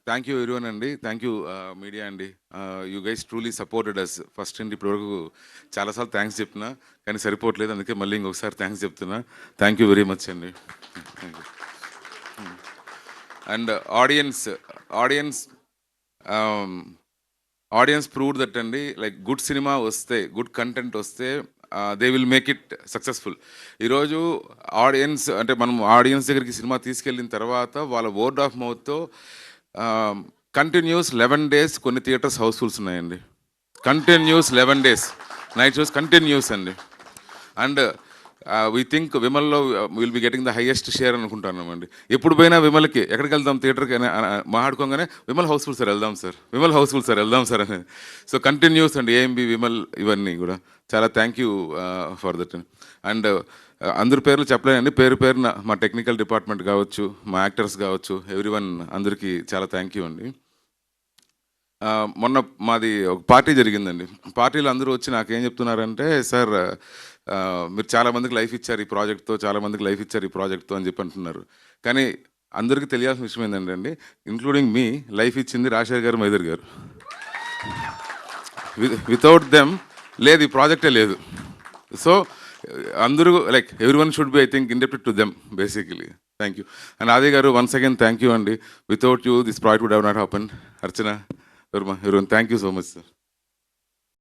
Thank you everyone అండి. Thank you media అండి. You guys truly supported us first అండి. ఇప్పటివరకు చాలాసార్లు థ్యాంక్స్ చెప్పినా కానీ సరిపోవట్లేదు, అందుకే మళ్ళీ ఇంకొకసారి థ్యాంక్స్ చెప్తున్నా. థ్యాంక్ యూ వెరీ మచ్ అండి. Thank you. And audience audience proved that అండి, లైక్ గుడ్ సినిమా వస్తే, గుడ్ కంటెంట్ వస్తే they will make it successful. ఈరోజు ఆడియన్స్ అంటే మనం ఆడియన్స్ దగ్గరికి సినిమా తీసుకెళ్ళిన తర్వాత వాళ్ళ వర్డ్ ఆఫ్ మౌత్తో కంటిన్యూస్ 11 days కొన్ని థియేటర్స్ హౌస్ఫుల్స్ ఉన్నాయండి. Continuous 11 days night shows continuous అండి. అండ్ వీ థింక్ విమల్లో will be getting the highest share అనుకుంటున్నామండి. ఎప్పుడు పోయినా విమల్కి ఎక్కడికి వెళ్దాం థియేటర్కి అని మాట్లాడుకోగానే విమల్ హౌస్ఫుల్ సార్ వెళ్దాం సార్, విమల్ హౌస్ఫుల్ సార్ వెళ్దాం సార్ అని. సో కంటిన్యూస్ అండి ఏఎంబి విమల్ ఇవన్నీ కూడా చాలా thank you for that. And అందరి పేర్లు చెప్పలేనండి, పేరు పేరున మా టెక్నికల్ డిపార్ట్మెంట్ కావచ్చు, మా యాక్టర్స్ కావచ్చు, ఎవ్రీవన్ అందరికీ చాలా థ్యాంక్ యూ అండి. మొన్న మాది ఒక పార్టీ జరిగిందండి. పార్టీలో అందరూ వచ్చి నాకేం చెప్తున్నారంటే, సార్ మీరు చాలామందికి లైఫ్ ఇచ్చారు ఈ ప్రాజెక్ట్తో, చాలామందికి లైఫ్ ఇచ్చారు ఈ ప్రాజెక్ట్తో అని చెప్పి అంటున్నారు. కానీ అందరికీ తెలియాల్సిన విషయం ఏంటంటే, ఇంక్లూడింగ్ మీ, లైఫ్ ఇచ్చింది రాజశేఖర్ గారు, మైదర్ గారు. వితౌట్ దెమ్ లేదు, ఈ ప్రాజెక్టే లేదు. సో అందరూ like everyone should be, I think, indebted to them basically. Thank you. And Aadi గారు, వన్స్ అగైన్ థ్యాంక్ యూ అండి. Without you this project would have not happen. Archana, everyone, thank you so much, sir.